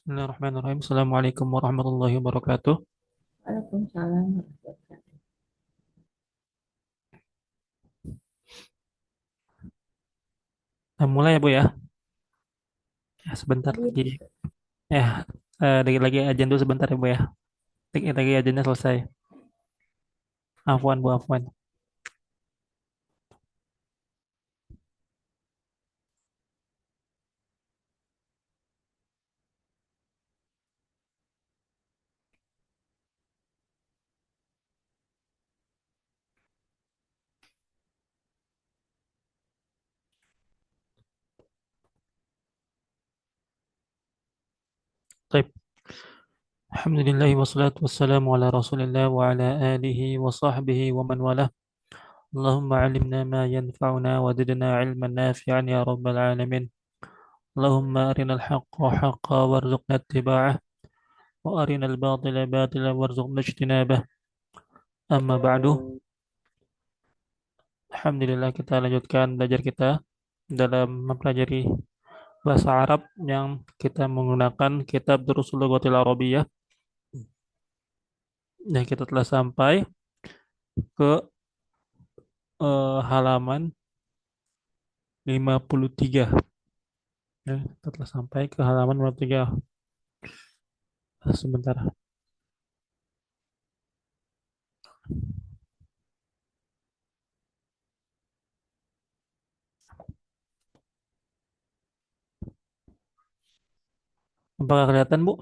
Bismillahirrahmanirrahim. Assalamualaikum warahmatullahi wabarakatuh. Waalaikumsalam warahmatullahi wabarakatuh. Mulai ya Bu ya. Ya, sebentar Iya, lagi. Ya, lagi ajan dulu sebentar ya Bu ya. Lagi ajannya selesai. Afwan Bu, afwan. Baik. Alhamdulillahi wassalatu wassalamu ala Rasulillah wa ala alihi wa sahbihi wa man walah. Allahumma alimna ma yanfa'una wa zidna ilman nafi'an ya rabbal alamin. Allahumma arinal haqqa haqqa warzuqna ittiba'ah wa arinal batila batila warzuqna ijtinabah. Amma ba'du. Alhamdulillah kita lanjutkan belajar kita dalam mempelajari bahasa Arab yang kita menggunakan kitab Durusul Lughatil Arabiyyah. Dan kita telah sampai ke halaman 53. Ya, kita telah sampai ke halaman 53. Sebentar. Apakah kelihatan, Bu?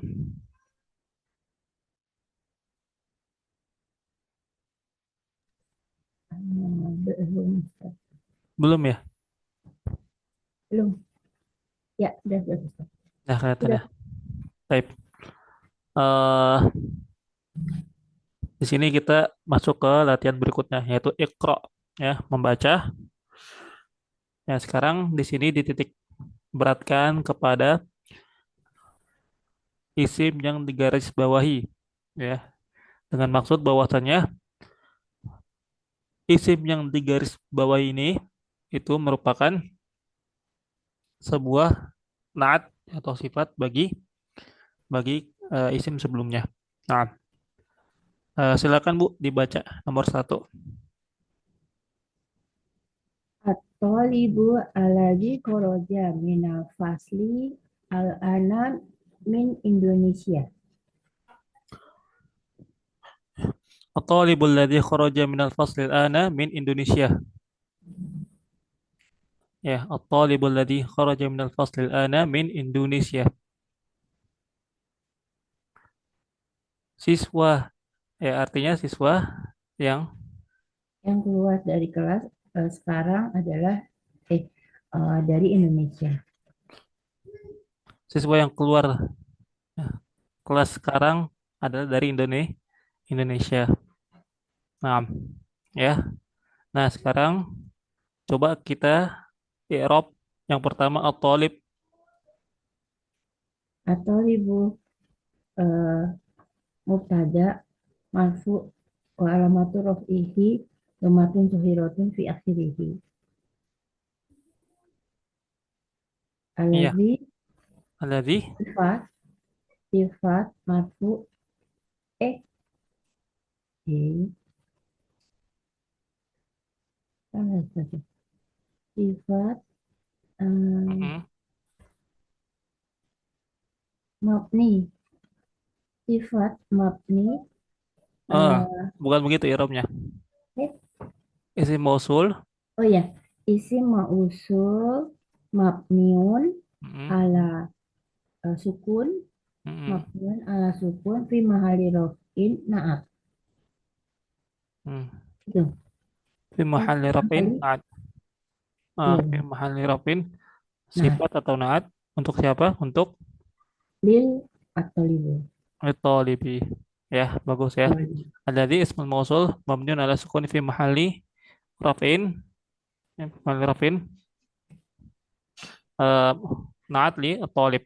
belum, Belum ya? belum. Ya, udah, Ustaz. Nah, kelihatan Udah. ya. Baik. Eh, di sini kita masuk ke latihan berikutnya, yaitu Iqra, ya, membaca. Ya, sekarang di sini dititik beratkan kepada isim yang digaris bawahi, ya, dengan maksud bahwasanya isim yang digaris bawah ini itu merupakan sebuah naat atau sifat bagi isim sebelumnya. Nah, silakan Bu dibaca nomor satu. At-talibu alladzi kharaja minal fasli al-ana min Indonesia. At-talibul ladzi kharaja minal fasli al-ana min Indonesia. Ya, at-talibul ladzi kharaja minal fasli al-ana min Indonesia. Siswa, ya artinya siswa yang Yang keluar dari kelas sekarang adalah eh, dari Indonesia. siswa yang keluar kelas sekarang adalah dari Indonesia. Nah, ya. Nah, sekarang coba kita i'rab yang pertama at-talib. At-talibu eh, mubtada marfu wa alamatu raf'ihi dhamatun zahiratun fi akhirih. Iya, Alladzi alladzi. sifat sifat marfu eh eh, salah satu sifat Mm-mm. mabni sifat mabni Ah, eh, bukan begitu i'rabnya. eh, Isim mausul. oh ya, isim mausul mabniun Mm-mm. ala sukun Mm-mm. mabniun ala sukun fi mahali rofin naat Mm. itu Fi kan mahalli raf'in kali naat. iya Fi mahalli raf'in naat sifat atau naat untuk siapa? Untuk lil atau libu talibi. Ya, bagus ya. Alladzi ismul mausul mabniun ala sukun fi mahalli raf'in. Ya, mahalli raf'in. eh, naat li talib.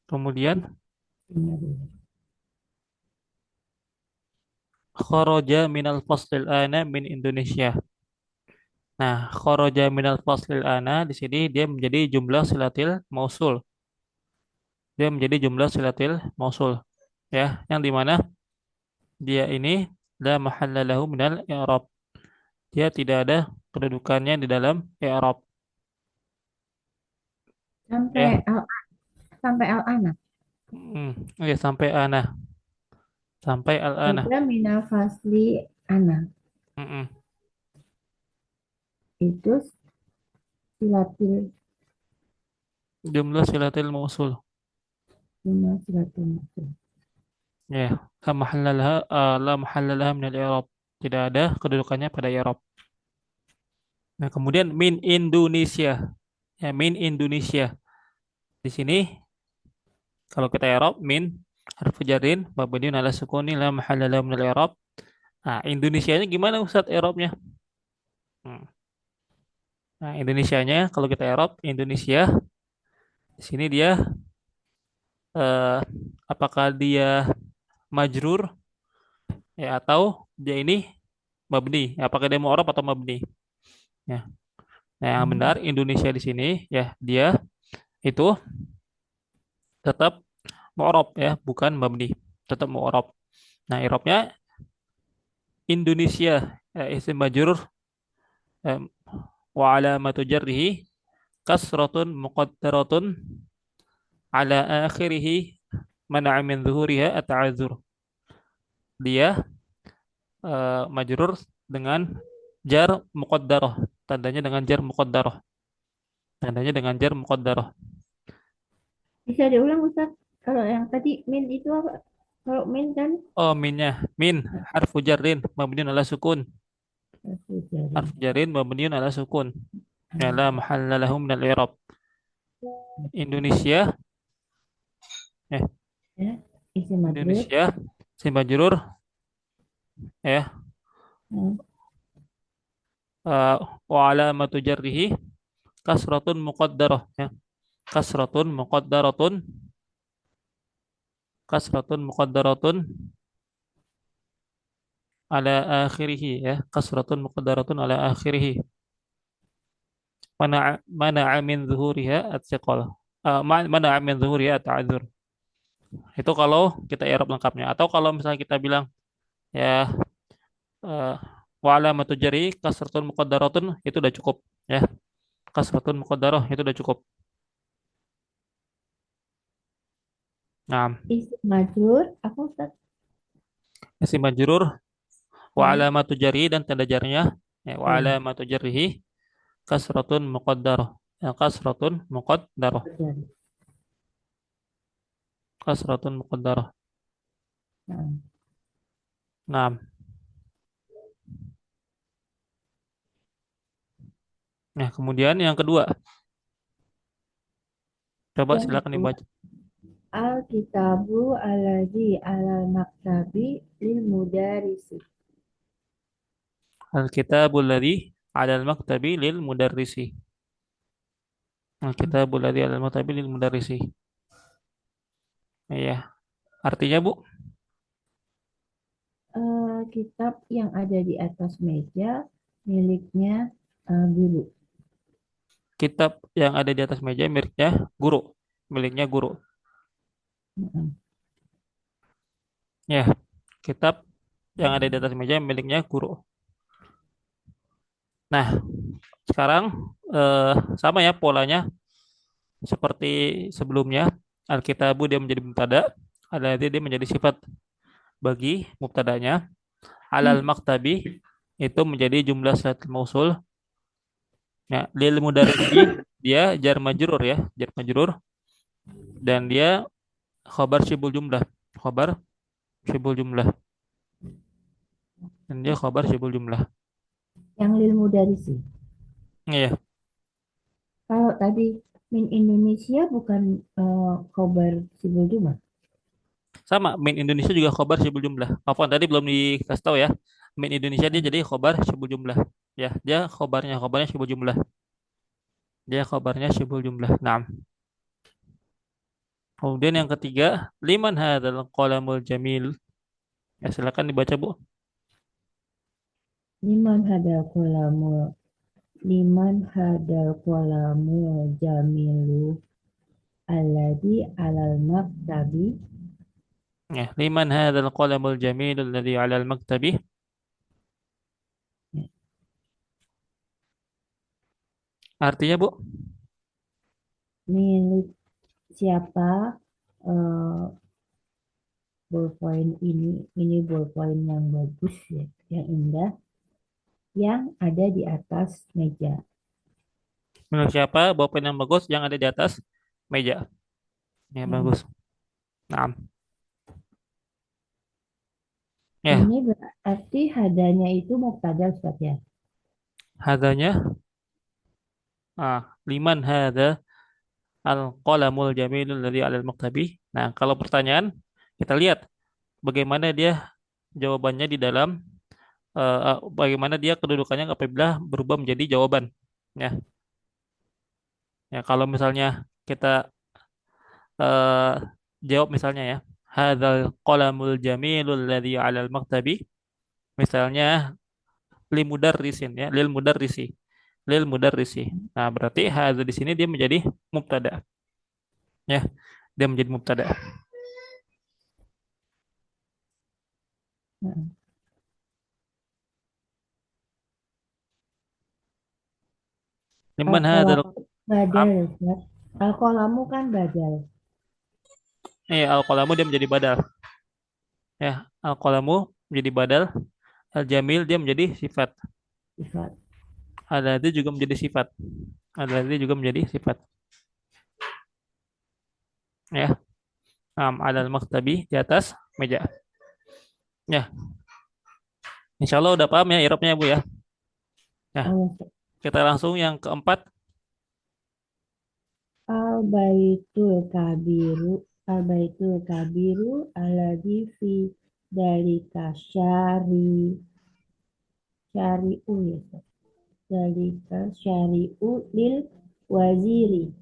Kemudian kharaja minal faslil ana min Indonesia. Nah, kharaja minal faslil ana di sini dia menjadi jumlah silatil mausul. Dia menjadi jumlah silatil mausul. Ya, yang di mana dia ini la mahalla lahu minal i'rab. Dia tidak ada kedudukannya di dalam i'rab. Sampai Ya. al sampai al anak. Ya sampai ana, sampai al ana. Kerja minal fasli anak. Mm-mm. Itu silatil Jumlah silatil mausul. jumlah silatil maksud. Ya, la mahalla laha min al-i'rab. Tidak ada kedudukannya pada i'rab. Nah, kemudian min Indonesia. Ya, min Indonesia. Di sini kalau kita i'rab min harfu jarrin mabniun ala sukuni la mahalla lahu min al-i'rab. Nah, Indonesianya gimana Ustaz i'rabnya? Hmm. Nah, Indonesianya kalau kita i'rab Indonesia di sini dia eh, apakah dia majrur ya atau dia ini mabni? Apakah dia mu'rab atau mabni? Ya. Nah, yang benar Hmm. Indonesia di sini ya dia itu tetap mu'rab ya, bukan mabni. Tetap mu'rab. Nah, i'rabnya Indonesia isim majrur eh, wa alamatu jarrihi kasratun muqaddaratun ala akhirih mana'a min zuhuriha at-ta'adzur. Dia majrur dengan jar muqaddarah. Tandanya dengan jar muqaddarah. Tandanya dengan jar muqaddarah. Bisa diulang Ustaz? Kalau yang tadi min itu apa? Kalau min kan Oh, minnya. Min harfu jarrin mabniun ala sukun. aku jari. Harfu jarrin mabniun ala sukun. Ya Hmm. la mahalla lahu min al-i'rab. Indonesia eh Ya, isi majrur. Indonesia si majrur ya Hmm. eh, wa alamatu jarrihi kasratun muqaddarah ya. Kasratun muqaddaratun kasratun muqaddaratun ala akhirih ya. Kasratun muqaddaratun ala akhirih. Mana min zuhuriha at-thiqal. Mana min zuhuriha at-ta'adzur. Itu kalau kita i'rab lengkapnya. Atau kalau misalnya kita bilang ya eh, wa alamatu jarri kasratun muqaddaratun itu udah cukup ya. Kasratun muqaddarah itu udah cukup. Nah, Isi majrur apa Ustaz? isim majrur wa Hmm. alamatu jarri dan tanda jarnya ya, wa Ya, alamatu jarrihi kasratun muqaddarah. Ya, kasratun muqaddarah. jari. Kasratun muqaddarah. Nah, Nah, nah kemudian yang kedua, coba yang silakan kedua, dibaca. Al-kitabu alladzi alal maktabi lil mudarisi. Al-kitabul ladzi 'alal maktabi lil mudarrisi. Al-kitabul ladzi 'alal maktabi lil mudarrisi. Iya, artinya Bu, Kitab yang ada di atas meja miliknya guru. kitab yang ada di atas meja miliknya guru, miliknya guru. Mm-mm. Ya, kitab yang ada di atas meja miliknya guru. Nah, sekarang sama ya polanya seperti sebelumnya. Al-kitabu dia menjadi mubtada, alladzi dia menjadi sifat bagi mubtadanya. Alal maktabi itu menjadi jumlah silatul mausul. Ya, lil mudarrisi dia jar majrur ya, jar majrur dan dia khobar syibul jumlah. Khobar syibul jumlah. Dan dia khobar syibul jumlah. Yang lil mudarisi. Iya, Kalau tadi min Indonesia bukan khobar sibul jumlah. sama min Indonesia juga khobar syibul jumlah. Apaan tadi belum dikasih tahu ya. Min Indonesia dia jadi khobar syibul jumlah. Ya, dia khobarnya syibul jumlah. Dia khobarnya syibul jumlah. Nah, kemudian yang ketiga, liman hadzal qalamul jamil. Ya, silakan dibaca, Bu. Liman hadal kolamul liman hadal qalamu jamilu alladhi alal maktabi. Ya, liman hadzal qalamul jamilul ladzi 'alal maktabi. Artinya, Bu? Milik siapa eh, ballpoint ini ballpoint yang bagus ya, yang indah, yang ada di atas meja. Menurut siapa bolpen yang bagus yang ada di atas meja? Ya, Mm. bagus. Nah, ya, Ini berarti hadanya itu mubtada Ustaz ya. hadzanya liman hadza al-qalamul jamilul ladzi 'alal maktabi. Nah, kalau pertanyaan kita lihat bagaimana dia jawabannya di dalam bagaimana dia kedudukannya apabila berubah menjadi jawaban. Ya, ya kalau misalnya kita eh, jawab misalnya ya, hadzal qalamul jamilul ladzi 'alal maktabi. Misalnya limudarrisin ya, lil mudarrisi. Lil mudarrisi. Nah, berarti hadza di sini dia menjadi mubtada ya. Dia menjadi mubtada. Nah, Liman hadzal al-qalamu badal Ustaz. Al-qalamu kan badal al-qalamu dia menjadi badal ya. Al-qalamu menjadi badal, al-jamil dia menjadi sifat. sifat. Al-ladzi juga menjadi sifat. Al-ladzi juga menjadi sifat ya. Alal maktabi di atas meja. Ya, insya Allah udah paham ya irobnya Bu ya. Ya, Al- kita langsung yang keempat. Al-baitul kabiru al-baitul kabiru alladzi fi dalika syari'u ya Ustaz. Dalika syari'u lil waziri.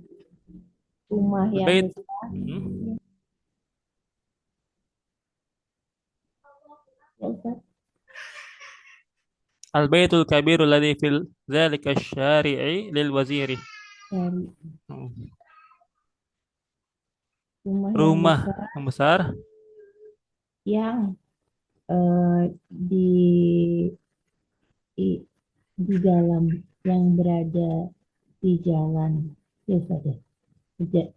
Rumah yang Al-bait. besar Hmm. ya Ustaz. Al-baitul kabiru ladzi fil dzalika syari'i lil waziri. Syari Hmm. rumah yang Rumah besar yang besar. yang di, di di dalam yang berada di jalan ya Ustaz ya.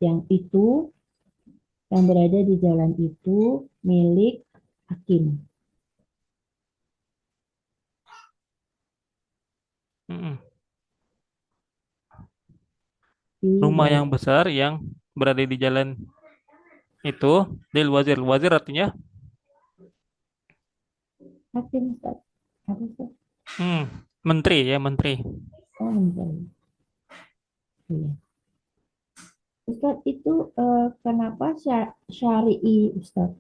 Yang itu yang berada di jalan itu milik hakim. Hmm. Di Rumah yang dalam besar yang berada di jalan itu lil wazir. Wazir artinya hakim Ustaz. Apa Ustaz? hmm, menteri ya, menteri. Oh, bentar. Iya. Ustaz itu kenapa syari'i Ustaz?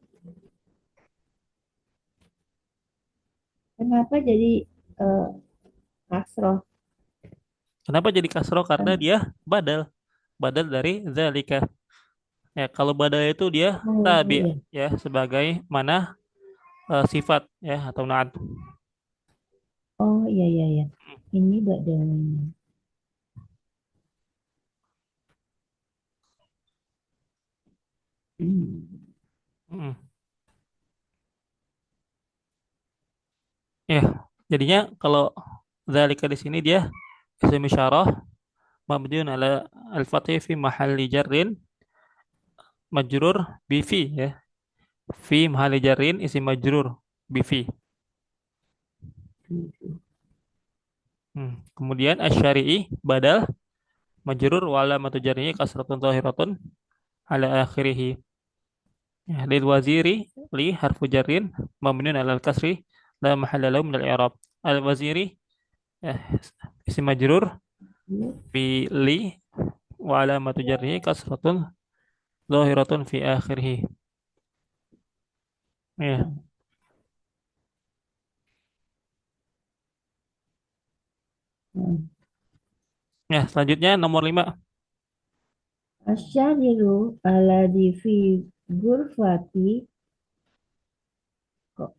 Kenapa jadi eh, kasroh? Kenapa jadi kasro? Karena Kan? dia badal. Badal dari zalika. Ya, kalau badal itu dia Oh tabi iya. ya sebagai mana sifat ya atau naat. Oh iya iya iya. Ini badalnya. Hmm. Hmm. Ya, jadinya kalau zalika di sini dia isim isyarah mabniun ala al-fathi fi mahalli jarrin majrur bi fi ya. Fi mahalli jarrin isim majrur bi fi. Kemudian asyari'i badal majrur wa alamatu jarrihi kasratun zahiratun ala akhirih. Ya, lil waziri li harfu jarrin mabniun ala al-kasri la mahalla lahu min al-i'rab. Al-waziri ya, isim majrur bi li wa alamatu jarrihi kasratun zahiratun fi akhirih. Ya. Hmm. Ya, selanjutnya nomor 5. Asyadiru alladhi fi ghurfati ko-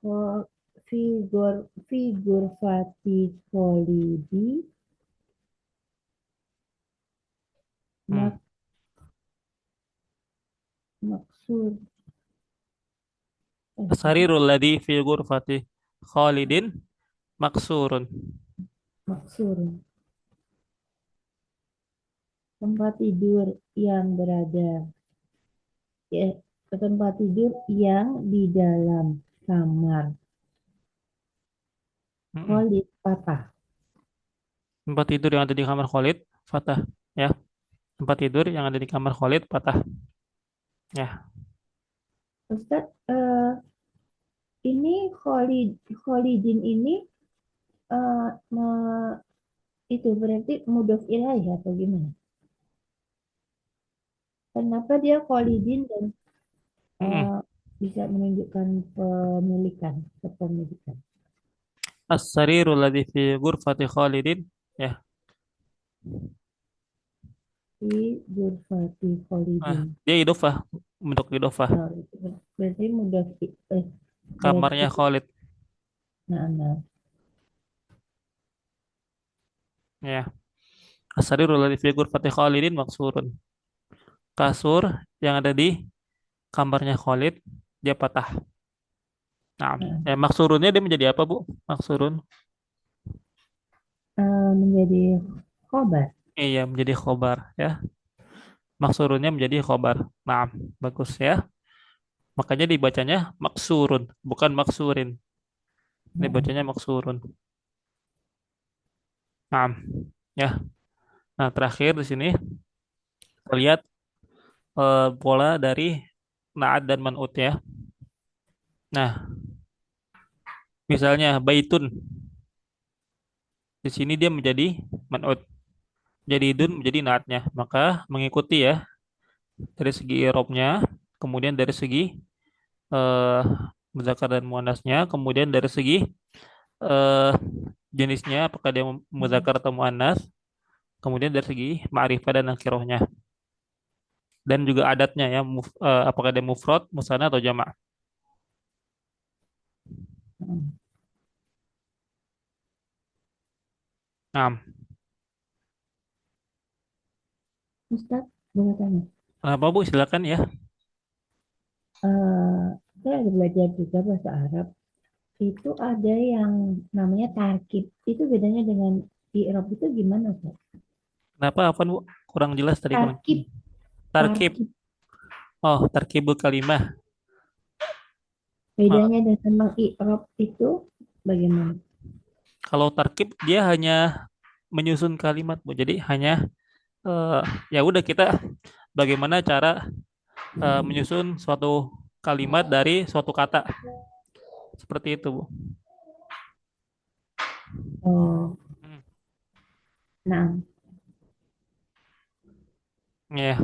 ko- figur figur Fatih Kholidi Hmm. mak maksur apa? As-sarirul ladzi fi ghurfati Khalidin maksurun. Maksur tempat tidur yang berada ya, tempat tidur yang di dalam kamar Mm-mm. Khalid patah. Tempat tidur yang ada di kamar Khalid patah. Ya, tempat tidur yang ada di kamar Khalid patah. Ya. Ustaz, ini Khalidin ini eh, me- itu berarti mudhof ilaih atau gimana? Kenapa dia Khalidin dan Mm-mm. eh, bisa menunjukkan pemilikan, kepemilikan As-sarirul ladzi fi ghurfati Khalidin. Ya. di Ghurfati Khalidin. Dia idofah, bentuk idofah. Oh, itu berarti berarti Kamarnya Khalid. nah, Ya. As-sarirul ladzi fi ghurfati Khalidin maksurun. Kasur yang ada di kamarnya Khalid dia patah. Nah, nah, maksurunnya dia menjadi apa, Bu? Maksurun. menjadi khobar. Iya, menjadi khobar ya. Maksurunnya menjadi khobar. Nah, bagus ya. Makanya dibacanya maksurun, bukan maksurin. Nah, Dibacanya maksurun. Nah, ya. Nah, terakhir di sini kita lihat pola dari naat dan man'ut ya. Nah, misalnya baitun. Di sini dia menjadi man'ut. Jadi idun menjadi naatnya. Maka mengikuti ya dari segi i'rabnya, kemudian dari segi eh muzakkar dan muannasnya, kemudian dari segi eh jenisnya apakah dia muzakkar atau muannas, kemudian dari segi ma'rifah dan nakirahnya, dan juga adatnya ya, apakah dia mufrad, musanna atau jama'. Nah, Ustaz, boleh tanya? apa Bu? Silakan ya. Eh, saya ada belajar juga bahasa Arab. Itu ada yang namanya tarkib. Itu bedanya dengan i'rab itu gimana, Ustaz? Kenapa apa Bu? Kurang jelas tadi kurang. Tarkib, Tarkib. tarkib. Oh, tarkibul kalimah. Eh, Bedanya dengan i'rab itu bagaimana? Kalau tarkib dia hanya menyusun kalimat Bu. Jadi hanya eh, ya udah kita bagaimana cara menyusun suatu kalimat dari suatu kata. Seperti itu, Bu. Oh, Hmm. nah, Ya,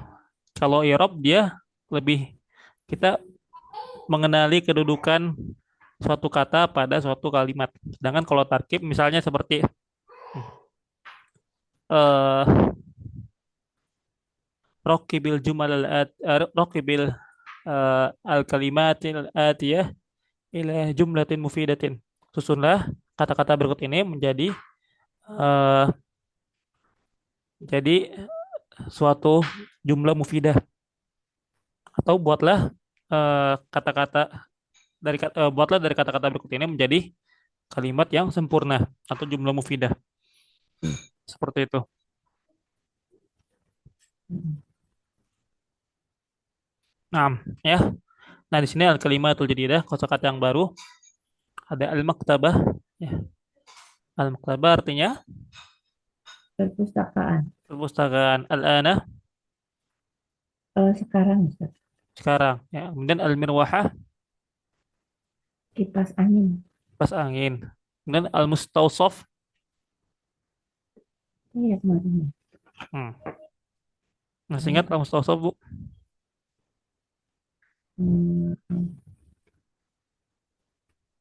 kalau Irob dia lebih kita mengenali kedudukan suatu kata pada suatu kalimat. Sedangkan kalau tarkib misalnya seperti eh rokibil jumal rokibil al kalimatil atiyah ila jumlatin mufidatin. Susunlah kata-kata berikut ini eh jadi suatu jumlah mufidah, atau kata-kata buatlah dari kata-kata berikut ini menjadi kalimat yang sempurna atau jumlah mufidah. Seperti itu. Nah, ya. Nah, di sini al kalimatul jadidah, kosakata yang baru, ada al maktabah. Ya, al maktabah artinya perpustakaan. perpustakaan, al ana Sekarang, Ustaz, sekarang. Ya, kemudian al mirwahah kipas angin. pas angin. Kemudian al mustausof. Iya, kemarin. Hmm. Masih ingat al mustausof, Bu? Hmm,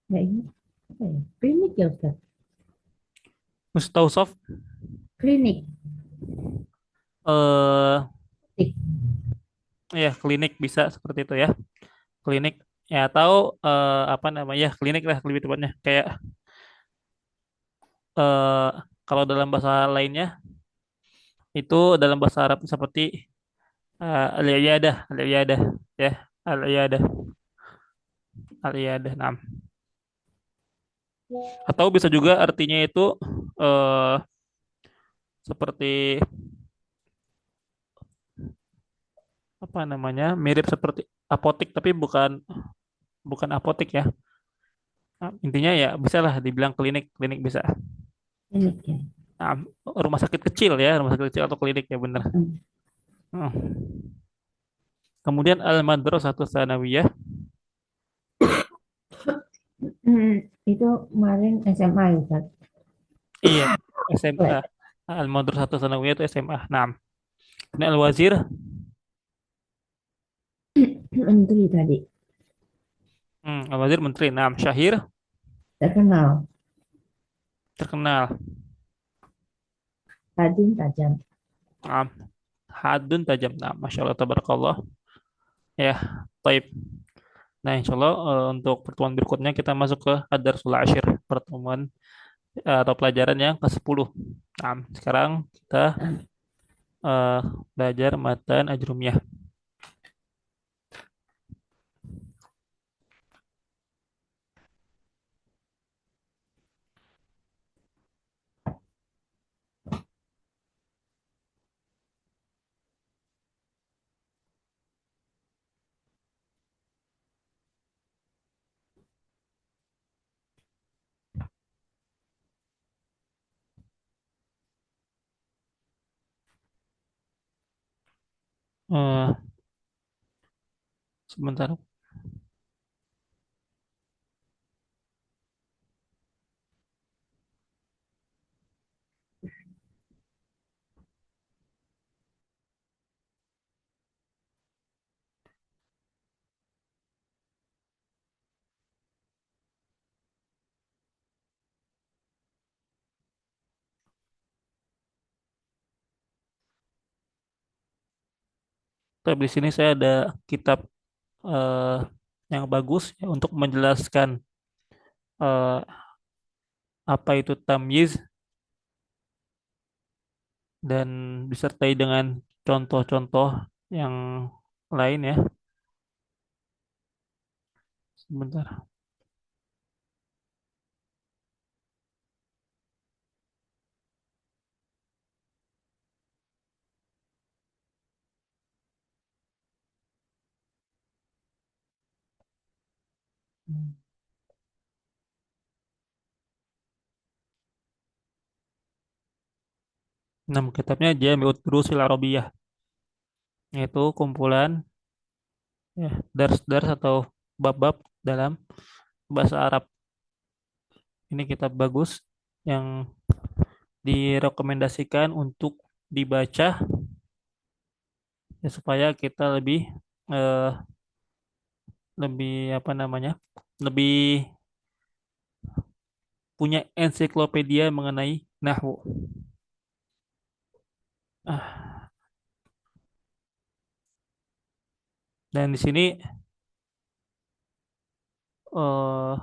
nggak ingat. Apa ya? Klinik ya, Ustaz? Mustausof Klinik. eh Tik. ya klinik bisa seperti itu ya. Klinik. Ya atau apa namanya klinik lah lebih tepatnya. Kayak eh, kalau dalam bahasa lainnya itu dalam bahasa Arab seperti al-iyadah, al-iyadah ya, al-iyadah, al-iyadah. Nah, atau bisa juga artinya itu eh seperti apa namanya? Mirip seperti apotik tapi bukan bukan apotik ya. Nah, intinya ya bisa lah dibilang klinik, klinik bisa. Klinik ya. Nah, rumah sakit kecil ya, rumah sakit kecil atau klinik ya bener. Mm. Hmm. Kemudian al-madrasah tsanawiyah. Itu kemarin SMA ya, Ustaz? Iya, SMA. Al-madrasah tsanawiyah itu SMA. Nah, ini al-wazir. Menteri tadi. Al-wazir menteri. Nah, syahir Terkenal. terkenal. Tajam, tajam. Nah, hadun tajam. Nah, masya Allah, tabarakallah. Ya, taib. Nah, insya Allah untuk pertemuan berikutnya kita masuk ke ad-darsul ashir, pertemuan atau pelajaran yang ke-10. Nah, sekarang kita eh, belajar matan ajrumiyah. Eh, sebentar. Tapi di sini saya ada kitab eh, yang bagus ya, untuk menjelaskan eh, apa itu tamyiz dan disertai dengan contoh-contoh yang lain ya. Sebentar. 6 kitabnya Jami'ud Durusil Arabiyah, yaitu kumpulan ya dars-dars atau bab-bab dalam bahasa Arab. Ini kitab bagus yang direkomendasikan untuk dibaca ya, supaya kita eh, lebih apa namanya? Lebih punya ensiklopedia mengenai nahwu. Ah, dan di sini eh,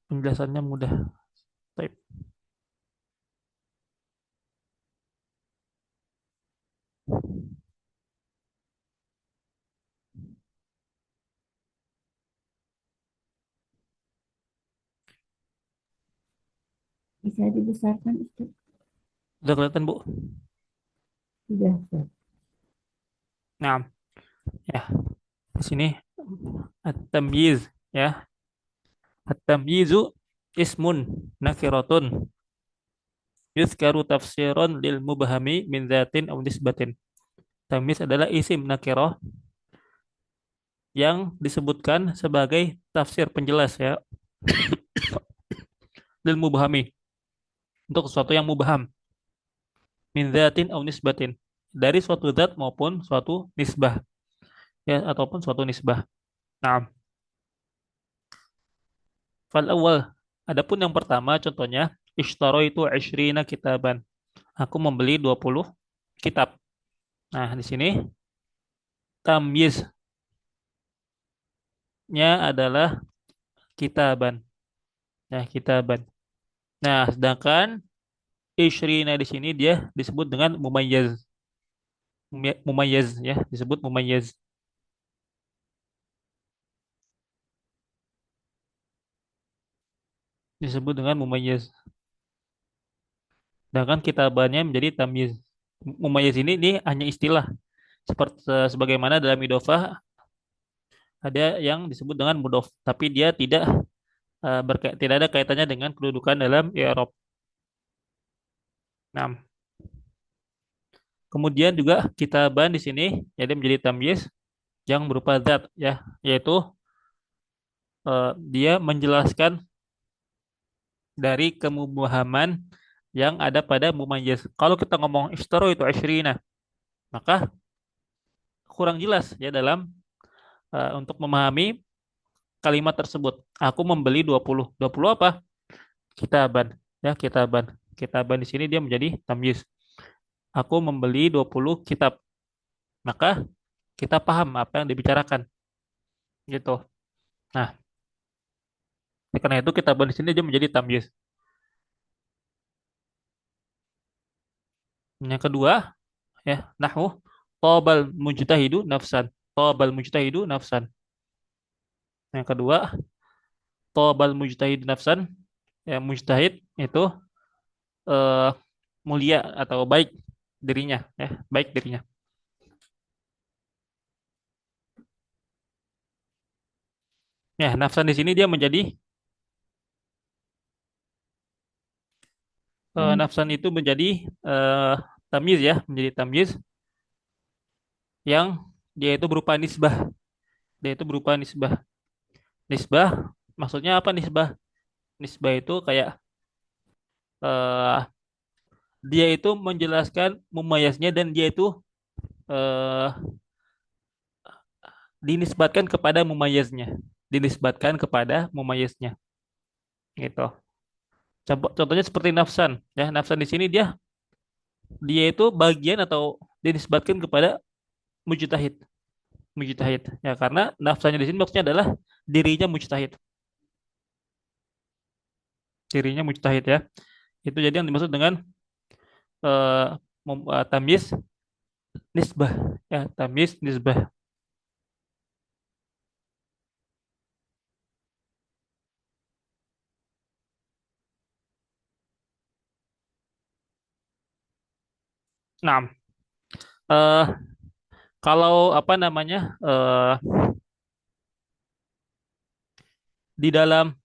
penjelasannya mudah. Baik. Bisa dibesarkan, Ustaz? Udah kelihatan, Bu? Sudah, Ustaz. Nah, ya, di sini at-tamyiz ya. At-tamyizu ismun nakiratun yuzkaru tafsiron lil mubahami min zatin aw nisbatin. Tamyiz adalah isim nakirah yang disebutkan sebagai tafsir penjelas ya lil mubahami untuk sesuatu yang mubaham min zatin aw nisbatin dari suatu zat maupun suatu nisbah ya ataupun suatu nisbah. Nah, fal awal adapun yang pertama contohnya ishtaro itu ishrina kitaban. Aku membeli 20 kitab. Nah, di sini tamyiz adalah kitaban. Ya, kitaban. Nah, sedangkan isyrina di sini dia disebut dengan mumayyaz. Mumayyaz ya, disebut mumayyaz. Disebut dengan mumayyaz. Sedangkan kitabannya menjadi tamyiz. Mumayyaz ini hanya istilah. Seperti sebagaimana dalam idofah ada yang disebut dengan mudof, tapi dia tidak ada kaitannya dengan kedudukan dalam i'rab. Nah, kemudian juga kitaban di sini jadi menjadi tamyiz yang berupa zat ya, yaitu dia menjelaskan dari kemubahaman yang ada pada mumayyiz. Kalau kita ngomong ishtaro itu asyrina, maka kurang jelas ya dalam untuk memahami kalimat tersebut. Aku membeli 20. 20 apa? Kitaban. Ya, kitaban. Kitaban di sini dia menjadi tamyiz. Aku membeli 20 kitab. Maka kita paham apa yang dibicarakan gitu. Nah, karena itu kitaban di sini dia menjadi tamyiz. Yang kedua, ya, nahwu qabal mujtahidu nafsan. Qabal mujtahidu nafsan. Yang kedua, qabal mujtahid nafsan. Ya, mujtahid itu eh, mulia atau baik dirinya, ya, baik dirinya. Ya, nafsan di sini dia menjadi Hmm. nafsan itu menjadi eh, tamyiz ya, menjadi tamyiz yang dia itu berupa nisbah. Dia itu berupa nisbah. Nisbah maksudnya apa nisbah? Nisbah itu kayak eh, dia itu menjelaskan mumayasnya dan dia itu eh, dinisbatkan kepada mumayasnya. Dinisbatkan kepada mumayasnya. Gitu. Contohnya seperti nafsan. Ya, nafsan di sini dia itu bagian atau dinisbatkan kepada mujtahid. Mujtahid. Ya, karena nafsannya di sini maksudnya adalah dirinya mujtahid. Dirinya mujtahid ya. Itu jadi yang dimaksud dengan eh, tamyiz nisbah ya, tamyiz nisbah. Nah, eh kalau apa namanya di dalam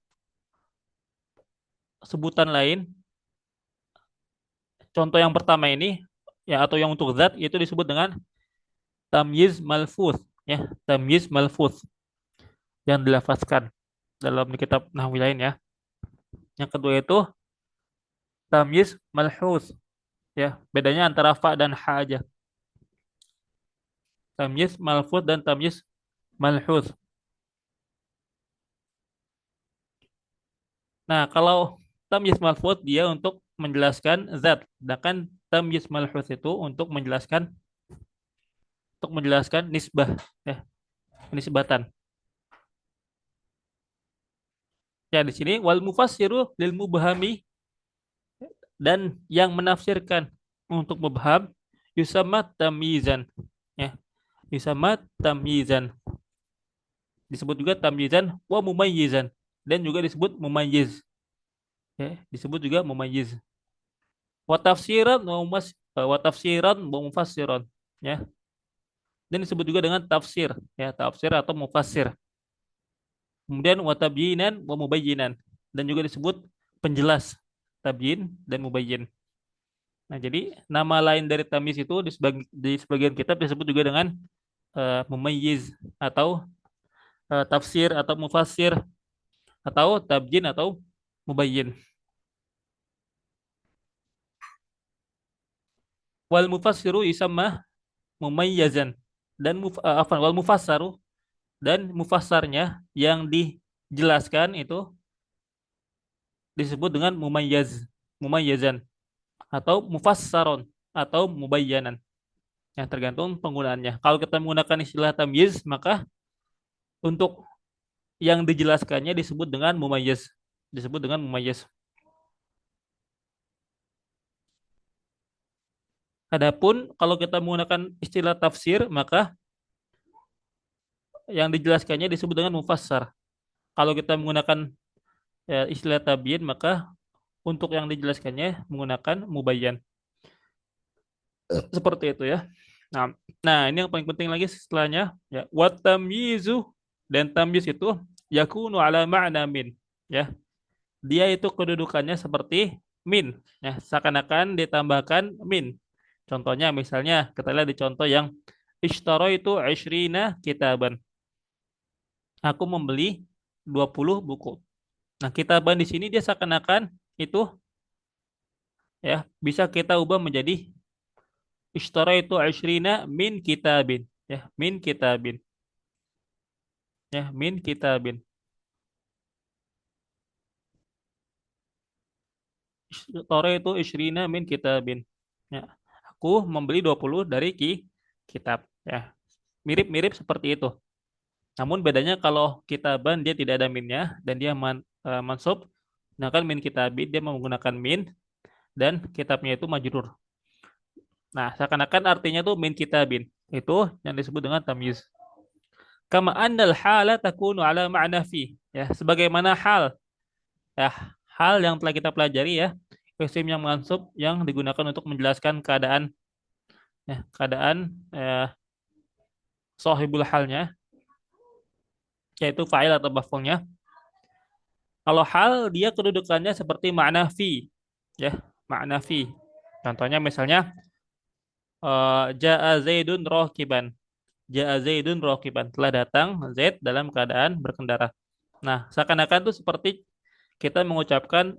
sebutan lain, contoh yang pertama ini ya atau yang untuk zat itu disebut dengan tamyiz malfuz ya, tamyiz malfuz yang dilafazkan dalam kitab nahwu lain ya. Yang kedua itu tamyiz malhuz ya, bedanya antara fa dan ha aja. Tamyiz malfuz dan tamyiz malhuz. Nah, kalau tamyiz malfuz dia untuk menjelaskan zat, sedangkan tamyiz malhuz itu untuk menjelaskan nisbah ya, nisbatan. Ya di sini wal mufassiru lil mubhami dan yang menafsirkan untuk mubham yusamma tamyizan ya, yusamma tamyizan. Disebut juga tamyizan wa mumayyizan dan juga disebut mumayyiz ya, disebut juga mumayyiz. Wa tafsiran wa tafsiran wa mufassiran ya. Dan disebut juga dengan tafsir ya, tafsir atau mufassir. Kemudian wa tabyinan wa mubayyinan dan juga disebut penjelas, tabyin dan mubayyin. Nah, jadi nama lain dari tamyiz itu di sebagian kitab disebut juga dengan mumayyiz atau tafsir atau mufassir atau tabyin atau mubayyin. Wal mufassiru isamma mumayyazan dan wal mufassaru dan mufassarnya yang dijelaskan itu disebut dengan mumayyazan atau mufassaron atau mubayyanan. Yang tergantung penggunaannya. Kalau kita menggunakan istilah tamyiz, maka untuk yang dijelaskannya disebut dengan mumayyiz. Disebut dengan mumayyiz. Adapun kalau kita menggunakan istilah tafsir, maka yang dijelaskannya disebut dengan mufassar. Kalau kita menggunakan istilah tabyin, maka untuk yang dijelaskannya menggunakan mubayyan. Seperti itu ya. Nah, nah ini yang paling penting lagi setelahnya ya wat tamyizu, dan tamyiz itu yakunu ala ma'na min ya. Dia itu kedudukannya seperti min ya, seakan-akan ditambahkan min. Contohnya misalnya kita lihat di contoh yang ishtara itu 20 kitaban. Aku membeli 20 buku. Nah, kitaban di sini dia seakan-akan itu ya bisa kita ubah menjadi ishtara itu 20 min kitabin ya, min kitabin ya, min kitabin. Ishtara itu 20 min kitabin. Ya. Aku membeli 20 dari kitab ya. Mirip-mirip seperti itu. Namun bedanya kalau kitaban dia tidak ada minnya dan dia mansub. Nah kan min kitabin dia menggunakan min dan kitabnya itu majrur. Nah, seakan-akan artinya tuh min kitabin. Itu yang disebut dengan tamyiz. Kama annal hala takunu ala ma'na fi. Ya, sebagaimana hal. Ya, hal yang telah kita pelajari ya. Isim yang mansub yang digunakan untuk menjelaskan keadaan ya, keadaan sahibul halnya, yaitu fa'il atau maf'ulnya. Kalau hal dia kedudukannya seperti makna fi ya, makna fi. Contohnya misalnya jaa Zaidun rakiban. Jaa Zaidun rakiban. Telah datang Zaid dalam keadaan berkendara. Nah, seakan-akan itu seperti kita mengucapkan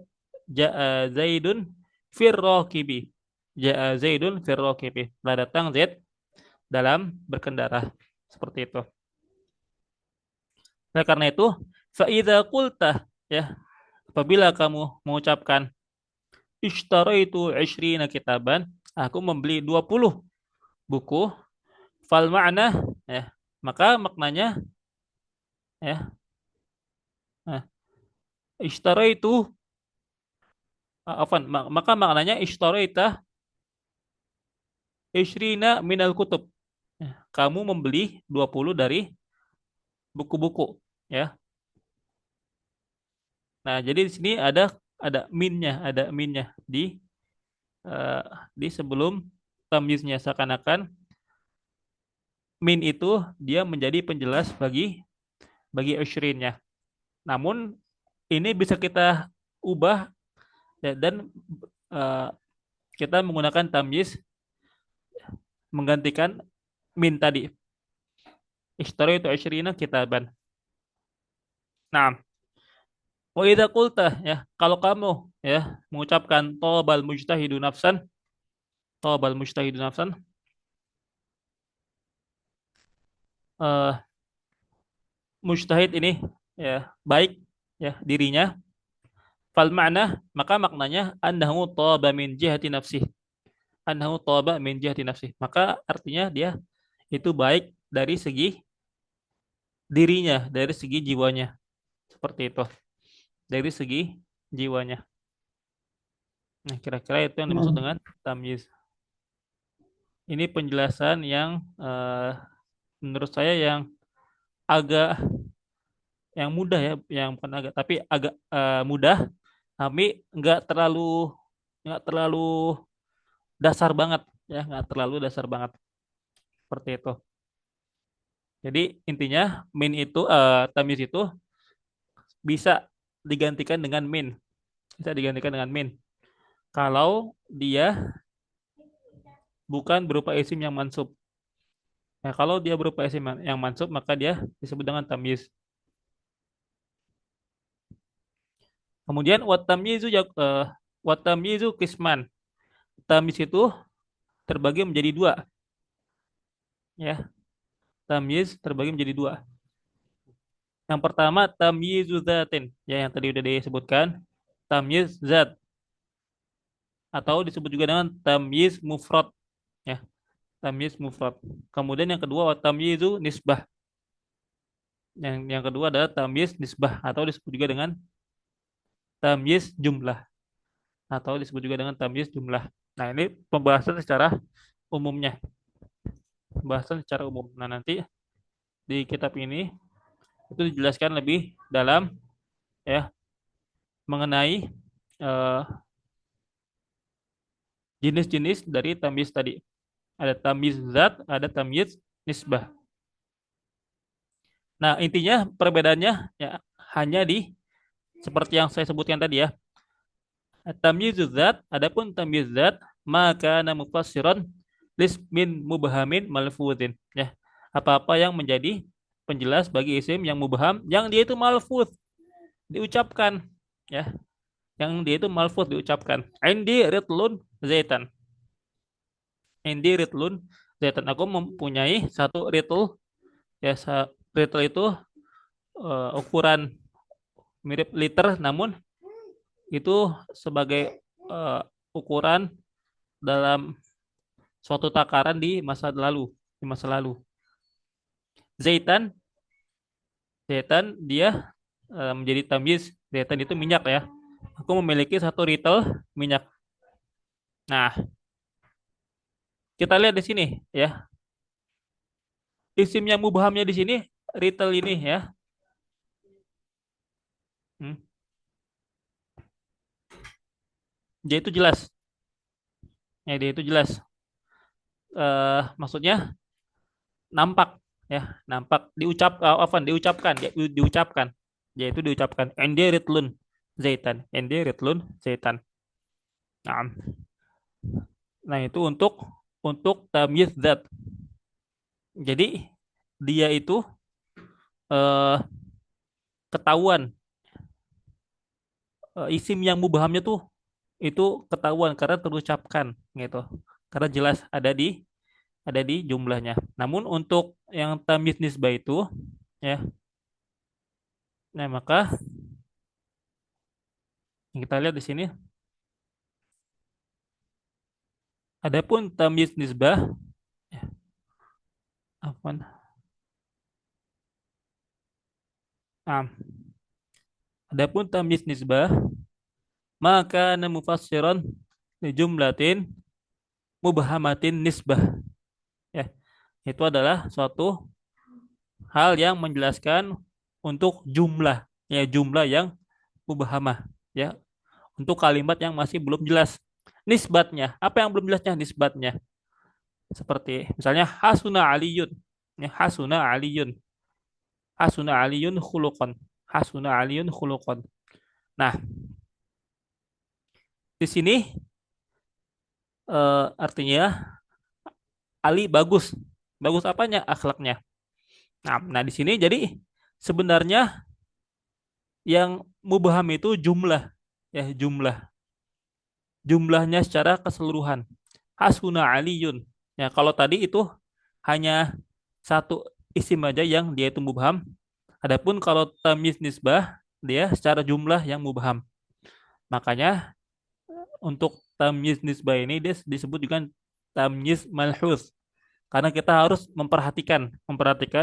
jaa Zaidun fir rakibi. Jaa Zaidun fir rakibi. Telah datang Zaid dalam berkendara. Seperti itu. Nah, karena itu, faida qulta ya, apabila kamu mengucapkan ishtaraitu 20 kitaban, aku membeli 20 buku, fal ma'na ya, maka maknanya ya, nah, ishtaraitu maka maknanya ishtaraita 20 minal kutub. Ya, kamu membeli 20 dari buku-buku ya. Nah, jadi di sini ada minnya eh, di sebelum tamyiznya, seakan-akan min itu dia menjadi penjelas bagi ushrinnya. Namun ini bisa kita ubah ya, dan eh, kita menggunakan tamyiz menggantikan min tadi. Ishtari itu ushrina kitaban. Nah, wa idza qulta ya, kalau kamu ya mengucapkan talabal mujtahidu nafsan, talabal mujtahidu nafsan, eh mujtahid ini ya baik ya dirinya, fal ma'na maka maknanya annahu talaba min jihati nafsi, annahu talaba min jihati nafsi, maka artinya dia itu baik dari segi dirinya, dari segi jiwanya, seperti itu, dari segi jiwanya. Nah, kira-kira itu yang dimaksud Nah, dengan tamyiz. Ini penjelasan yang menurut saya yang agak yang mudah ya, yang bukan agak tapi agak mudah, tapi nggak terlalu dasar banget ya, nggak terlalu dasar banget seperti itu. Jadi intinya min itu tamyiz itu bisa digantikan dengan min, bisa digantikan dengan min. Kalau dia bukan berupa isim yang mansub. Nah, kalau dia berupa isim yang mansub, maka dia disebut dengan tamyiz. Kemudian wat tamyizu kisman. Tamyiz itu terbagi menjadi dua, ya. Tamyiz terbagi menjadi dua. Yang pertama tamyizu dzatin, ya yang tadi udah disebutkan, tamyiz zat atau disebut juga dengan tamyiz mufrad, ya. Tamyiz mufrad. Kemudian yang kedua wat tamyizu nisbah. Yang kedua adalah tamyiz nisbah atau disebut juga dengan tamyiz jumlah atau disebut juga dengan tamyiz jumlah. Nah, ini pembahasan secara umumnya, pembahasan secara umum. Nah, nanti di kitab ini itu dijelaskan lebih dalam ya mengenai eh, jenis-jenis dari tamyiz tadi. Ada tamyiz zat, ada tamyiz nisbah. Nah, intinya perbedaannya ya hanya di seperti yang saya sebutkan tadi ya. Tamyiz zat, adapun tamyiz zat maka mufassiran lismin mubhamin malfuzin ya. Apa-apa yang menjadi penjelas bagi isim yang mubham yang dia itu malfuz diucapkan ya, yang dia itu malfuz diucapkan. Indi ritlun zaitan. Indi ritlun zaitan. Aku mempunyai satu ritl ya, ritl itu ukuran mirip liter namun itu sebagai eh, ukuran dalam suatu takaran di masa lalu, di masa lalu. Zaitan, zaitan dia menjadi tamyiz. Zaitan itu minyak ya. Aku memiliki satu ritl minyak. Nah, kita lihat di sini ya. Isim yang mubhamnya di sini ritl ini ya. Hmm. Dia itu jelas. Ya, dia itu jelas. Maksudnya nampak ya, nampak diucapkan, diucapkan. Yaitu diucapkan ende ritlun zaitan, ende ritlun zaitan. Nah, nah itu untuk tamyiz zat. Jadi dia itu eh, ketahuan isim yang mubhamnya tuh itu ketahuan karena terucapkan gitu. Karena jelas ada di jumlahnya. Namun untuk yang tamyiz nisbah itu ya, nah maka yang kita lihat di sini adapun tamyiz nisbah ya, afwan. Nah, adapun tamyiz nisbah maka mufassiran li jumlatin mubhamatin nisbah ya. Itu adalah suatu hal yang menjelaskan untuk jumlah ya, jumlah yang mubhamah ya, untuk kalimat yang masih belum jelas nisbatnya. Apa yang belum jelasnya nisbatnya? Seperti misalnya hasuna aliyun. Ya, hasuna aliyun. Hasuna aliyun khuluqan. Hasuna aliyun khuluqan. Nah, di sini artinya Ali bagus. Bagus apanya? Akhlaknya. Nah, di sini jadi sebenarnya yang mubham itu jumlah ya, jumlahnya secara keseluruhan. Hasuna aliyun. Ya, kalau tadi itu hanya satu isim aja yang dia itu mubham. Adapun kalau tamyiz nisbah dia secara jumlah yang mubham. Makanya untuk tamyiz nisbah ini dia disebut dengan tamyiz malhus karena kita harus memperhatikan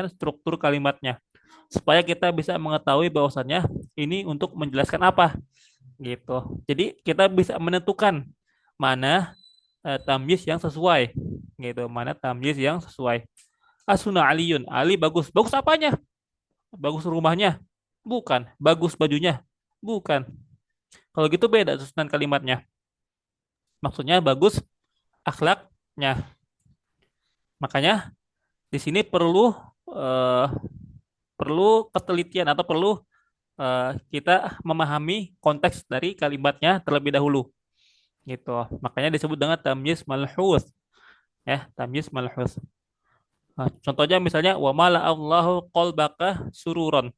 struktur kalimatnya supaya kita bisa mengetahui bahwasannya ini untuk menjelaskan apa gitu. Jadi kita bisa menentukan mana tamyiz yang sesuai gitu, mana tamyiz yang sesuai. Asuna aliyun, Ali bagus. Bagus apanya? Bagus rumahnya? Bukan. Bagus bajunya? Bukan. Kalau gitu beda susunan kalimatnya. Maksudnya bagus akhlaknya. Makanya di sini eh, perlu ketelitian atau perlu kita memahami konteks dari kalimatnya terlebih dahulu gitu. Makanya disebut dengan tamyiz malhus ya, tamyiz malhus. Nah, contohnya misalnya wa mala Allahu qalbaka sururon.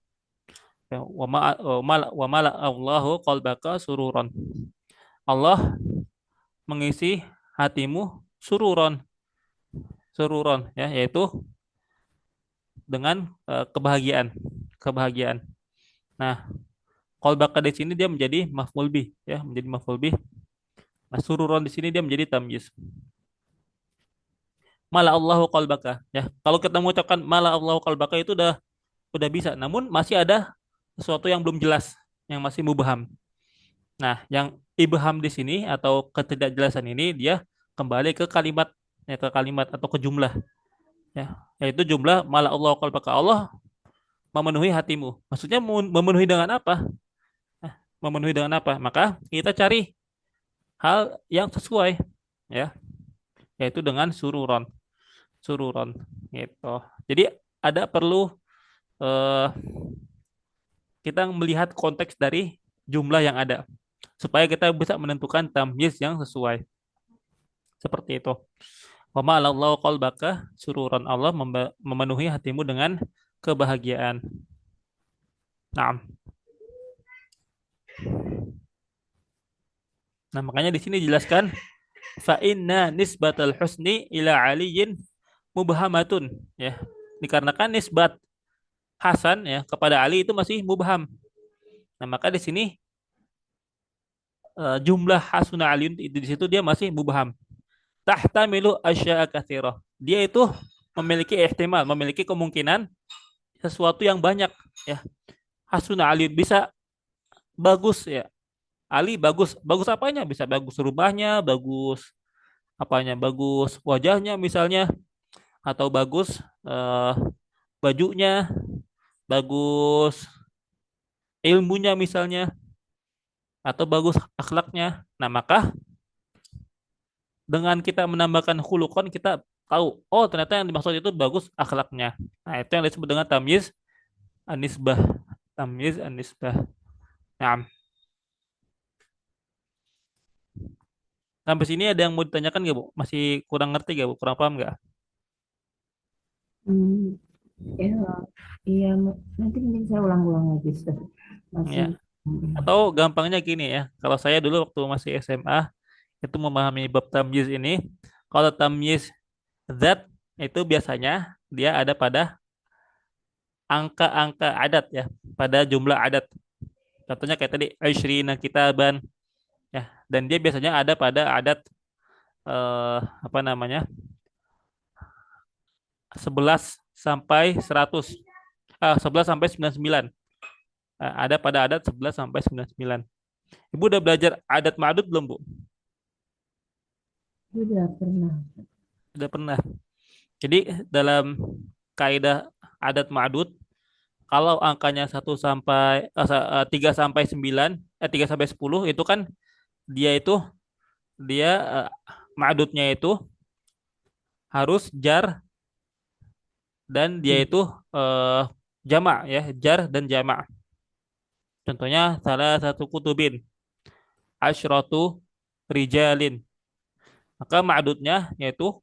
Ya, wa mala Allahu qalbaka sururon. Allah mengisi hatimu sururon, sururon ya, yaitu dengan kebahagiaan, kebahagiaan. Nah, qalbaka di sini dia menjadi maf'ul bih ya, menjadi maf'ul bih. Nah, sururon di sini dia menjadi tamyiz. Mala Allahu qalbaka ya. Kalau kita mengucapkan mala Allahu qalbaka itu udah udah bisa. Namun masih ada sesuatu yang belum jelas, yang masih mubham. Nah, yang ibham di sini atau ketidakjelasan ini dia kembali ke kalimat, ya ke kalimat atau ke jumlah, ya. Yaitu jumlah mala Allah qalbaka, Allah memenuhi hatimu. Maksudnya memenuhi dengan apa? Nah, memenuhi dengan apa? Maka kita cari hal yang sesuai, ya, yaitu dengan sururon, sururon gitu. Jadi ada perlu eh, kita melihat konteks dari jumlah yang ada supaya kita bisa menentukan tamyiz yang sesuai. Seperti itu. Wa ma'alallahu qalbaka sururan, Allah memenuhi hatimu dengan kebahagiaan. Nah, nah makanya di sini dijelaskan fa inna nisbatal husni ila aliyin mubhamatun, ya. Dikarenakan nisbat Hasan, ya, kepada Ali itu masih mubham. Nah, maka di sini jumlah hasuna aliyun di situ dia masih mubham. Tahtamilu asya'a katsirah. Dia itu memiliki ihtimal, memiliki kemungkinan sesuatu yang banyak, ya. Hasuna aliyun bisa bagus, ya. Ali bagus, bagus apanya? Bisa bagus rubahnya, bagus apanya? Bagus wajahnya misalnya, atau bagus bajunya, bagus ilmunya misalnya, atau bagus akhlaknya. Nah, maka dengan kita menambahkan khuluqan kita tahu, oh ternyata yang dimaksud itu bagus akhlaknya. Nah, itu yang disebut dengan tamyiz anisbah. Tamyiz anisbah. Nah, sampai sini ada yang mau ditanyakan nggak, Bu? Masih kurang ngerti nggak, Bu? Kurang paham nggak? Hmm, ya, iya, nanti mungkin saya ulang-ulang lagi, Ustaz. Masih, Ya. Atau gampangnya gini, ya. Kalau saya dulu waktu masih SMA itu memahami bab tamyiz ini, kalau tamyiz zat itu biasanya dia ada pada angka-angka adat, ya, pada jumlah adat. Contohnya kayak tadi Aishrina kitaban, ya, dan dia biasanya ada pada adat apa namanya? 11 sampai 100. 11 sampai 99. Ada pada adat 11 sampai 99. Ibu udah belajar adat ma'dud belum, Bu? sudah pernah. Udah pernah. Jadi dalam kaidah adat ma'dud, kalau angkanya 3 sampai 9, 3 sampai 10 itu kan dia itu dia ma'dudnya itu harus jar dan dia Iya, itu eh, jamak, ya, jar dan jamak. Contohnya salah satu kutubin asyratu rijalin. Maka ma'dudnya yaitu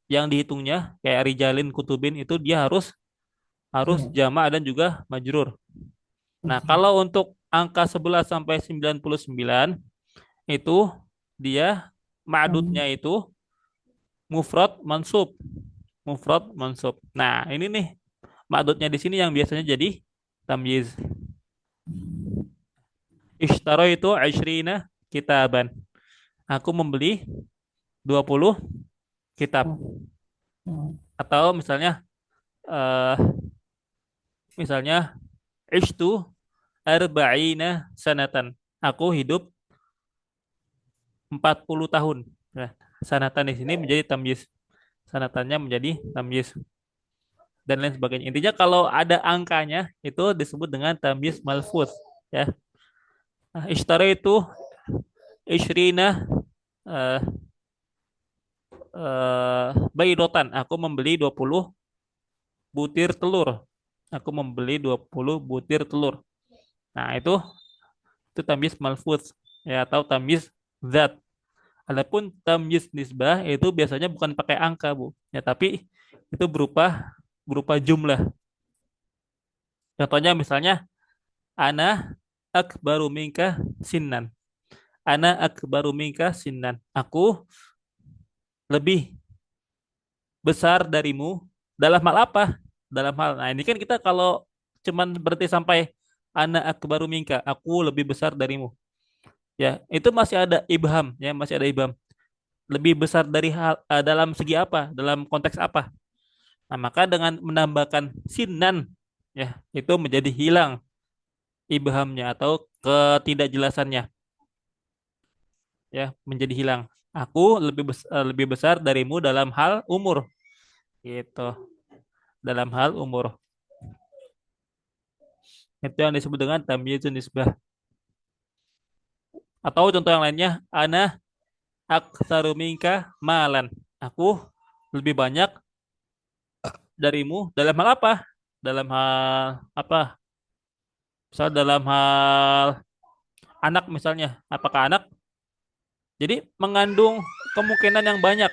yang dihitungnya kayak rijalin kutubin itu dia harus harus iya, jamak dan juga majrur. Nah, oke. kalau untuk angka 11 sampai 99 itu dia Kamu, ma'dudnya itu mufrad mansub. Mufrad mansub. Nah, ini nih ma'dudnya di sini yang biasanya jadi tamyiz. Ishtaro itu asyrina kitaban. Aku membeli 20 kitab. oh, oh, Atau eh misalnya ishtu arba'ina sanatan. Aku hidup 40 tahun. Nah, sanatan di sini menjadi tamyiz. Sanatannya menjadi tamyiz dan lain sebagainya. Intinya kalau ada angkanya itu disebut dengan tamyiz malfuz, ya. Nah, ishtara itu isyrina eh baidotan. Aku membeli 20 butir telur. Aku membeli 20 butir telur. Nah, itu tamyiz malfuz, ya, atau tamyiz zat. Adapun tamyiz nisbah itu biasanya bukan pakai angka, Bu. Ya, tapi itu berupa berupa jumlah. Contohnya misalnya ana akbaru minka sinnan. Ana akbaru minka sinnan. Aku lebih besar darimu dalam hal apa? Dalam hal. Nah, ini kan kita kalau cuman berarti sampai ana akbaru minka, aku lebih besar darimu. Ya, itu masih ada ibham, ya, masih ada ibham. Lebih besar dari hal dalam segi apa? Dalam konteks apa? Nah, maka dengan menambahkan sinan, ya, itu menjadi hilang ibhamnya atau ketidakjelasannya, ya, menjadi hilang. Aku lebih besar darimu dalam hal umur, gitu. Dalam hal umur. Itu yang disebut dengan tamyizun nisbah. Atau contoh yang lainnya, ana aktsaru minka malan. Aku lebih banyak darimu dalam hal apa? Dalam hal apa? Misal dalam hal anak misalnya. Apakah anak? Jadi mengandung kemungkinan yang banyak,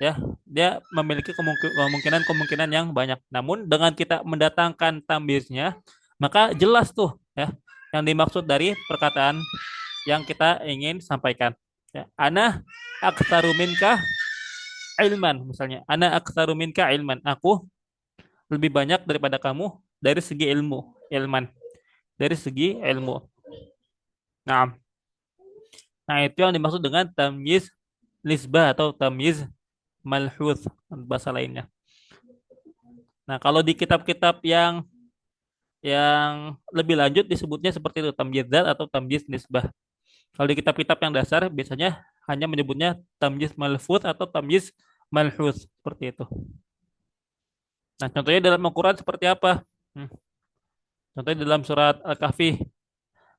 ya. Dia memiliki kemungkinan-kemungkinan yang banyak. Namun dengan kita mendatangkan tambiznya, maka jelas tuh, ya, yang dimaksud dari perkataan yang kita ingin sampaikan. Ya, ana aktsaru minka ilman misalnya. Ana aktsaru minka ilman. Aku lebih banyak daripada kamu dari segi ilmu, ilman. Dari segi ilmu. Nah, nah itu yang dimaksud dengan tamyiz nisbah atau tamyiz malhuth bahasa lainnya. Nah, kalau di kitab-kitab yang lebih lanjut disebutnya seperti itu, tamyiz dzat atau tamyiz nisbah. Kalau di kitab-kitab yang dasar biasanya hanya menyebutnya tamyiz malhuth atau tamyiz malhuth seperti itu. Nah, contohnya dalam Al-Quran seperti apa? Hmm. Contohnya dalam surat Al-Kahfi,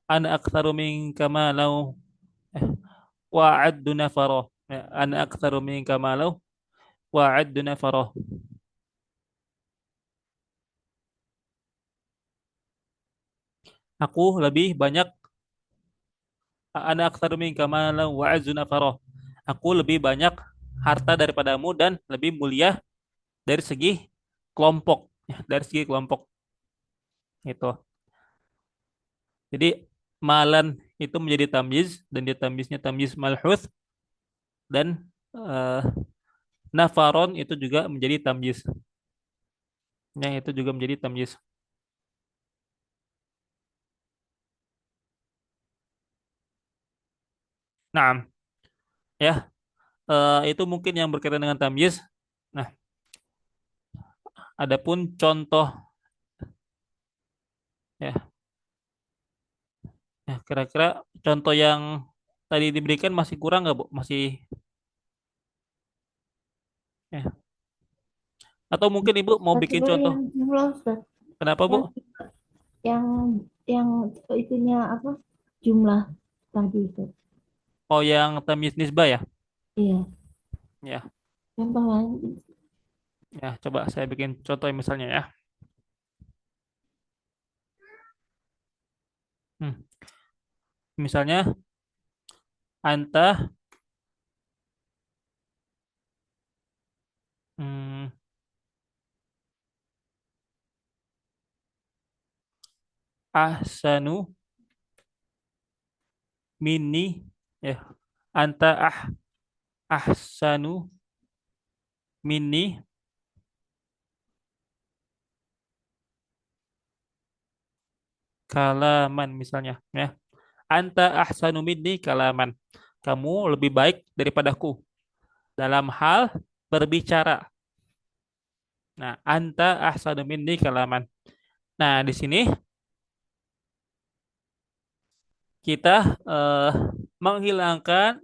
ana aktsaru minka malau wa a'addu nafara. Ana aktsaru minka malau wa a'addu nafara. Aku lebih banyak, ana aktsaru minka malau wa a'addu nafara. Aku lebih banyak harta daripadamu dan lebih mulia dari segi kelompok, ya, dari segi kelompok itu. Jadi malan itu menjadi tamyiz dan dia tamyiznya tamyiz malhuth dan eh, nafaron itu juga menjadi tamyiz. Ya, itu juga menjadi tamyiz. Nah, ya, itu mungkin yang berkaitan dengan tamyiz. Nah, adapun contoh, ya, ya kira-kira contoh yang tadi diberikan masih kurang nggak, Bu? Masih, ya. Atau mungkin Ibu mau Tapi bikin dulu contoh. yang jumlah Ustaz. Kenapa, Yang Bu? yang yang itunya apa? Jumlah tadi itu. Oh, yang tamyiz nisbah ya? Iya. Ya, Contoh lain. ya, coba saya bikin contoh misalnya ya. Hmm. Misalnya anta hmm, ahsanu minni, ya. Anta ahsanu minni kalaman misalnya, ya. Anta ahsanu minni kalaman. Kamu lebih baik daripadaku dalam hal berbicara. Nah, anta ahsanu minni kalaman. Nah, di sini kita menghilangkan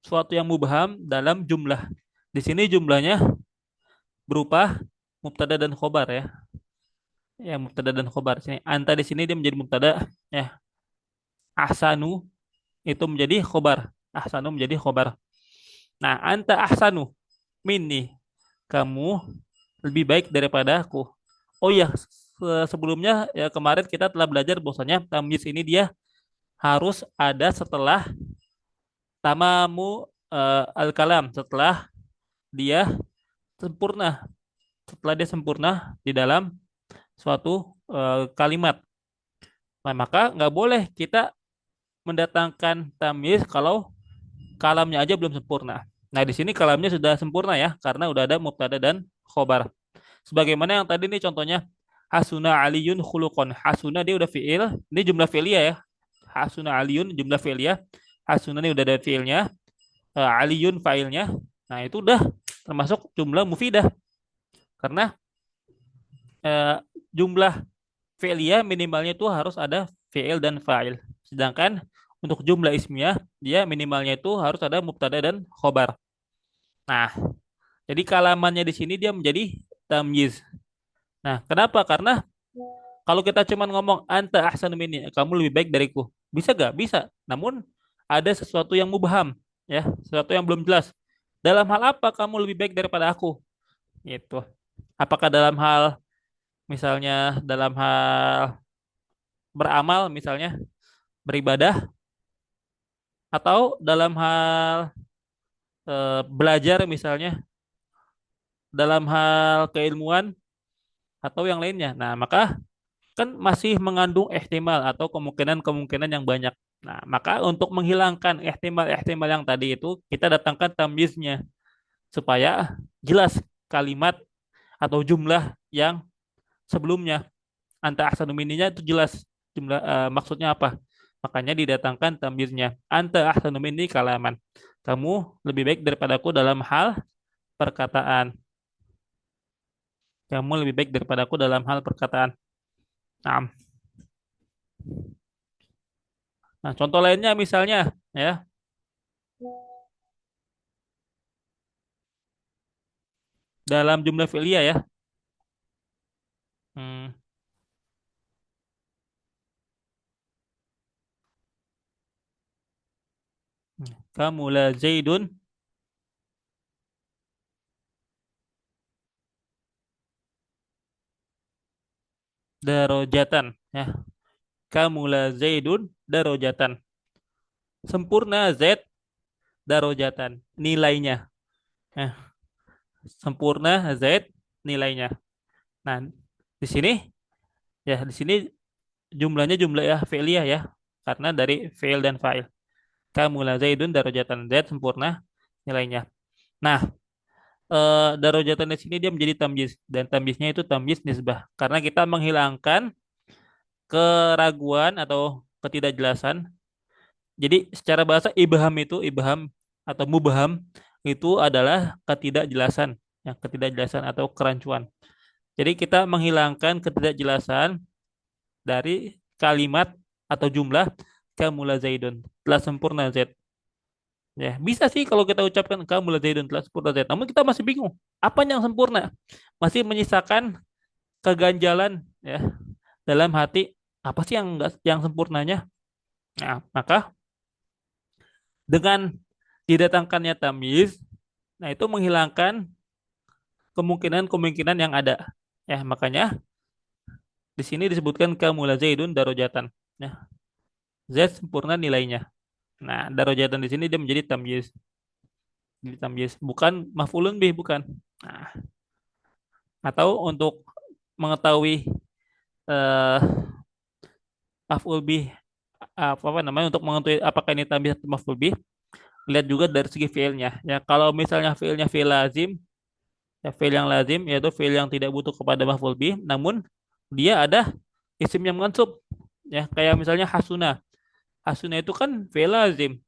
suatu yang mubham dalam jumlah. Di sini jumlahnya berupa mubtada dan khobar, ya. Ya, mubtada dan khobar. Sini anta di sini dia menjadi mubtada, ya. Ahsanu itu menjadi khobar. Ahsanu menjadi khobar. Nah, anta ahsanu minni. Kamu lebih baik daripada aku. Oh iya, sebelumnya ya kemarin kita telah belajar bahwasanya tamyiz ini dia harus ada setelah tamamu al-kalam, setelah dia sempurna, setelah dia sempurna di dalam suatu kalimat. Nah, maka nggak boleh kita mendatangkan tamyiz kalau kalamnya aja belum sempurna. Nah, di sini kalamnya sudah sempurna ya, karena udah ada mubtada dan khobar. Sebagaimana yang tadi nih contohnya, hasuna aliyun khuluqon. Hasuna dia udah fiil, ini jumlah fi'liyah ya. Hasuna aliyun jumlah fi'liyah. Hasuna ini udah ada fiilnya, aliyun fa'ilnya. Nah, itu udah termasuk jumlah mufidah. Karena eh, jumlah fi'liyah minimalnya itu harus ada fi'il dan fa'il. Sedangkan untuk jumlah ismiyah dia minimalnya itu harus ada mubtada dan khobar. Nah, jadi kalamannya di sini dia menjadi tamyiz. Nah, kenapa? Karena kalau kita cuma ngomong anta ahsanu minni, kamu lebih baik dariku. Bisa gak? Bisa. Namun ada sesuatu yang mubham, ya, sesuatu yang belum jelas. Dalam hal apa kamu lebih baik daripada aku? Itu. Apakah dalam hal misalnya dalam hal beramal misalnya beribadah atau dalam hal belajar misalnya dalam hal keilmuan atau yang lainnya. Nah, maka kan masih mengandung ihtimal atau kemungkinan-kemungkinan yang banyak. Nah, maka untuk menghilangkan ihtimal-ihtimal yang tadi itu, kita datangkan tamyiznya supaya jelas kalimat atau jumlah yang sebelumnya. Anta ahsanu minninya itu jelas jumlah maksudnya apa. Makanya didatangkan tamyiznya. Anta ahsanu minni kalaman. Kamu lebih baik daripadaku dalam hal perkataan. Kamu lebih baik daripadaku dalam hal perkataan. Nah, nah contoh lainnya misalnya ya dalam jumlah fi'liyah ya. Hmm, kamu la Zaidun darojatan ya. Kamu la Zaidun darojatan. Sempurna Z darojatan nilainya. Ya, sempurna Z nilainya. Nah, di sini ya di sini jumlahnya jumlah ya fi'liyah ya. Karena dari fi'il dan fa'il. Kamu la Zaidun darojatan Z sempurna nilainya. Nah, darojatan di sini dia menjadi tamyiz dan tamyiznya itu tamyiz nisbah karena kita menghilangkan keraguan atau ketidakjelasan. Jadi secara bahasa ibham atau mubham itu adalah ketidakjelasan, ya, ketidakjelasan atau kerancuan. Jadi kita menghilangkan ketidakjelasan dari kalimat atau jumlah kamula zaidun telah sempurna Z. Ya, bisa sih kalau kita ucapkan kamula zaidun telah sempurna Z. Namun kita masih bingung, apa yang sempurna? Masih menyisakan keganjalan ya dalam hati apa sih yang enggak yang sempurnanya? Nah, maka dengan didatangkannya tamyiz, nah itu menghilangkan kemungkinan-kemungkinan yang ada. Ya, makanya di sini disebutkan kamula zaidun darajatan. Ya, Z sempurna nilainya. Nah, darajatan di sini dia menjadi tamyiz. Jadi tamyiz bukan maf'ulun bih, bukan. Nah, atau untuk mengetahui eh maf'ul bih apa namanya untuk mengetahui apakah ini tamyiz atau maf'ul bih, lihat juga dari segi fiilnya. Ya, kalau misalnya fiilnya fiil lazim, ya, fiil yang lazim yaitu fiil yang tidak butuh kepada maf'ul bih, namun dia ada isim yang mansub. Ya, kayak misalnya hasuna. Hasuna itu kan fiil lazim.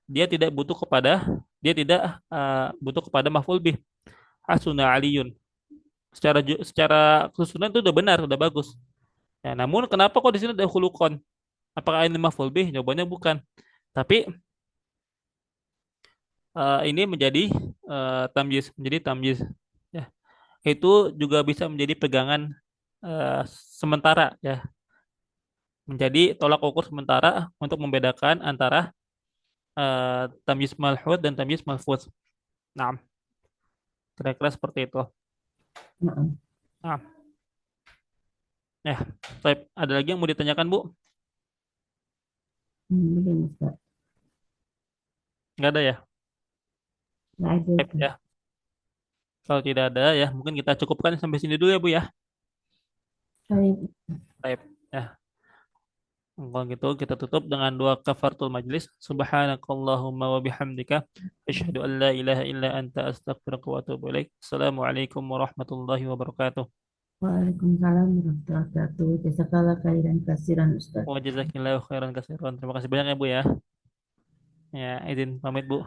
Dia tidak butuh kepada dia tidak butuh kepada maf'ul bih. Hasuna aliyun. Secara kesusunan itu udah benar, udah bagus. Ya, namun kenapa kok di sini ada khulukon? Apakah ini maf'ul bih? Jawabannya bukan. Tapi ini menjadi menjadi tamyiz. Ya, itu juga bisa menjadi pegangan eh, sementara ya, menjadi tolak ukur sementara untuk membedakan antara tamyiz malhud dan tamyiz malfuz. Nah, kira-kira seperti itu. Nah, Nah, ya, baik. Ada lagi yang mau ditanyakan, Bu? begini Ustaz. Nggak ada ya? Nggak ada Baik, Ustaz. ya. Kalau tidak ada ya, mungkin kita cukupkan sampai sini dulu ya, Bu ya. Baik. Baik, ya. Kalau gitu kita tutup dengan dua kafaratul majlis. Subhanakallahumma wa bihamdika asyhadu an la ilaha illa anta astaghfiruka wa atubu ilaik. Assalamualaikum warahmatullahi wabarakatuh. Waalaikumsalam warahmatullahi wabarakatuh. Jazakallah khairan kasiran Ustaz. Wa jazakillahu khairan katsiran. Terima kasih banyak ya Bu ya. Ya, izin pamit Bu.